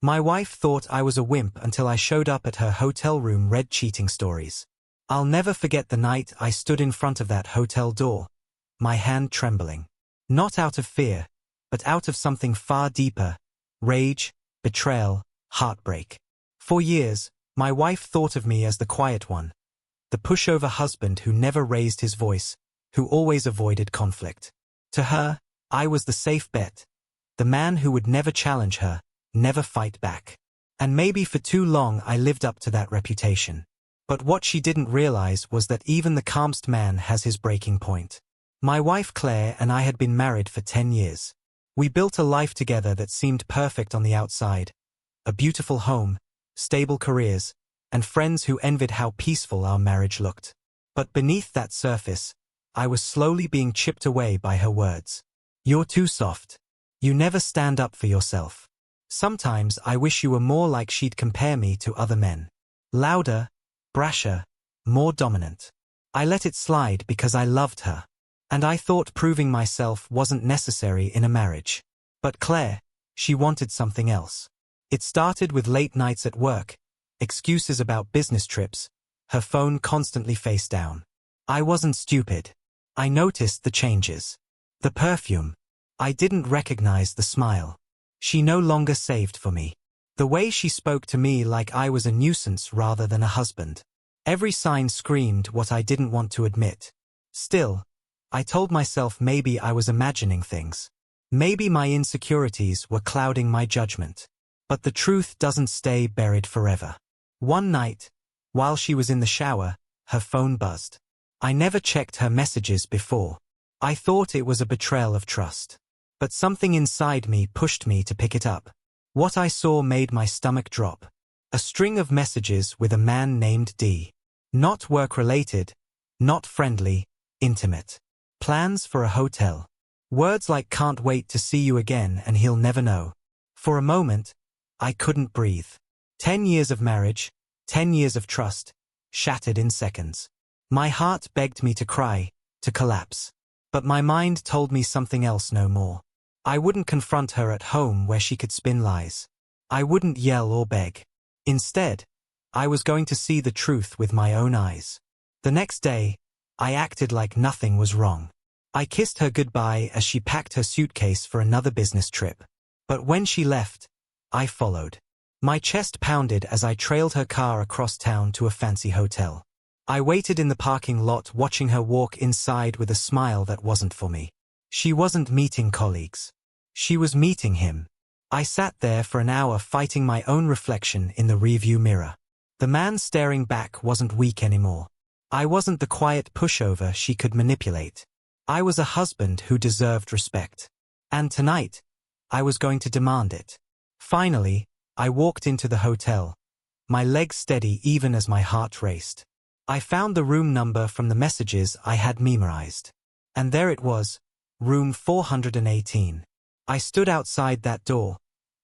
My wife thought I was a wimp until I showed up at her hotel room read cheating stories. I'll never forget the night I stood in front of that hotel door, my hand trembling. Not out of fear, but out of something far deeper: rage, betrayal, heartbreak. For years, my wife thought of me as the quiet one, the pushover husband who never raised his voice, who always avoided conflict. To her, I was the safe bet, the man who would never challenge her, never fight back. And maybe for too long I lived up to that reputation. But what she didn't realize was that even the calmest man has his breaking point. My wife Claire and I had been married for 10 years. We built a life together that seemed perfect on the outside. A beautiful home, stable careers, and friends who envied how peaceful our marriage looked. But beneath that surface, I was slowly being chipped away by her words. "You're too soft. You never stand up for yourself. Sometimes I wish you were more like." She'd compare me to other men. Louder, brasher, more dominant. I let it slide because I loved her. And I thought proving myself wasn't necessary in a marriage. But Claire, she wanted something else. It started with late nights at work, excuses about business trips, her phone constantly face down. I wasn't stupid. I noticed the changes. The perfume. I didn't recognize the smile. She no longer saved for me. The way she spoke to me like I was a nuisance rather than a husband. Every sign screamed what I didn't want to admit. Still, I told myself maybe I was imagining things. Maybe my insecurities were clouding my judgment. But the truth doesn't stay buried forever. One night, while she was in the shower, her phone buzzed. I never checked her messages before. I thought it was a betrayal of trust. But something inside me pushed me to pick it up. What I saw made my stomach drop. A string of messages with a man named D. Not work-related, not friendly, intimate. Plans for a hotel. Words like "can't wait to see you again and he'll never know." For a moment, I couldn't breathe. 10 years of marriage, 10 years of trust, shattered in seconds. My heart begged me to cry, to collapse. But my mind told me something else no more. I wouldn't confront her at home where she could spin lies. I wouldn't yell or beg. Instead, I was going to see the truth with my own eyes. The next day, I acted like nothing was wrong. I kissed her goodbye as she packed her suitcase for another business trip. But when she left, I followed. My chest pounded as I trailed her car across town to a fancy hotel. I waited in the parking lot watching her walk inside with a smile that wasn't for me. She wasn't meeting colleagues. She was meeting him. I sat there for an hour fighting my own reflection in the rearview mirror. The man staring back wasn't weak anymore. I wasn't the quiet pushover she could manipulate. I was a husband who deserved respect. And tonight, I was going to demand it. Finally, I walked into the hotel, my legs steady even as my heart raced. I found the room number from the messages I had memorized. And there it was, room 418. I stood outside that door,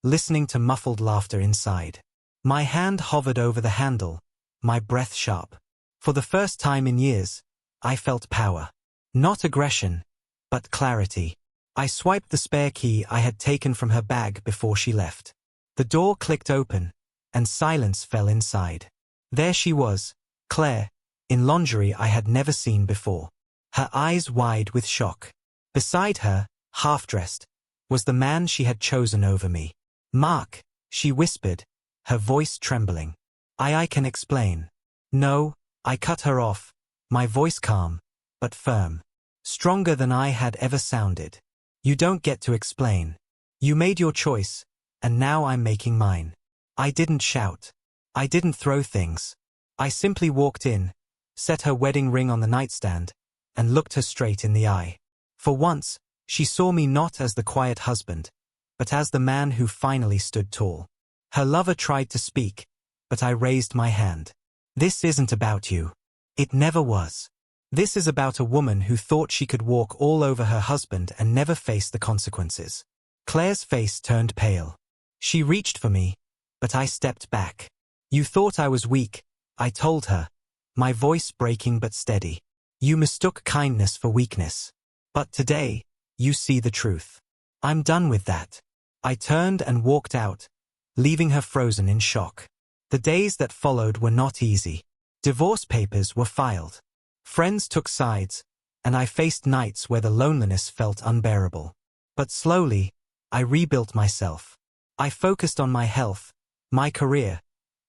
listening to muffled laughter inside. My hand hovered over the handle, my breath sharp. For the first time in years, I felt power. Not aggression, but clarity. I swiped the spare key I had taken from her bag before she left. The door clicked open, and silence fell inside. There she was, Claire, in lingerie I had never seen before. Her eyes wide with shock. Beside her, half-dressed, was the man she had chosen over me. "Mark," she whispered, her voice trembling. I can explain." "No," I cut her off, my voice calm, but firm. Stronger than I had ever sounded. "You don't get to explain. You made your choice, and now I'm making mine." I didn't shout. I didn't throw things. I simply walked in, set her wedding ring on the nightstand, and looked her straight in the eye. For once, she saw me not as the quiet husband, but as the man who finally stood tall. Her lover tried to speak, but I raised my hand. "This isn't about you. It never was. This is about a woman who thought she could walk all over her husband and never face the consequences." Claire's face turned pale. She reached for me, but I stepped back. "You thought I was weak," I told her, my voice breaking but steady. "You mistook kindness for weakness. But today, you see the truth. I'm done with that." I turned and walked out, leaving her frozen in shock. The days that followed were not easy. Divorce papers were filed. Friends took sides, and I faced nights where the loneliness felt unbearable. But slowly, I rebuilt myself. I focused on my health, my career,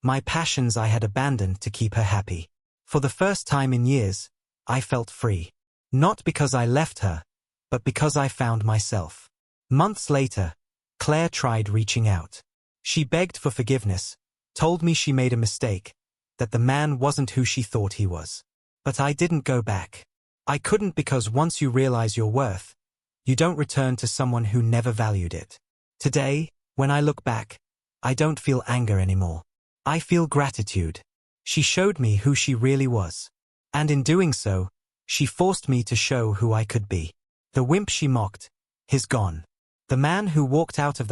my passions I had abandoned to keep her happy. For the first time in years, I felt free. Not because I left her, but because I found myself. Months later, Claire tried reaching out. She begged for forgiveness, told me she made a mistake, that the man wasn't who she thought he was. But I didn't go back. I couldn't, because once you realize your worth, you don't return to someone who never valued it. Today, when I look back, I don't feel anger anymore. I feel gratitude. She showed me who she really was. And in doing so, she forced me to show who I could be. The wimp she mocked is gone. The man who walked out of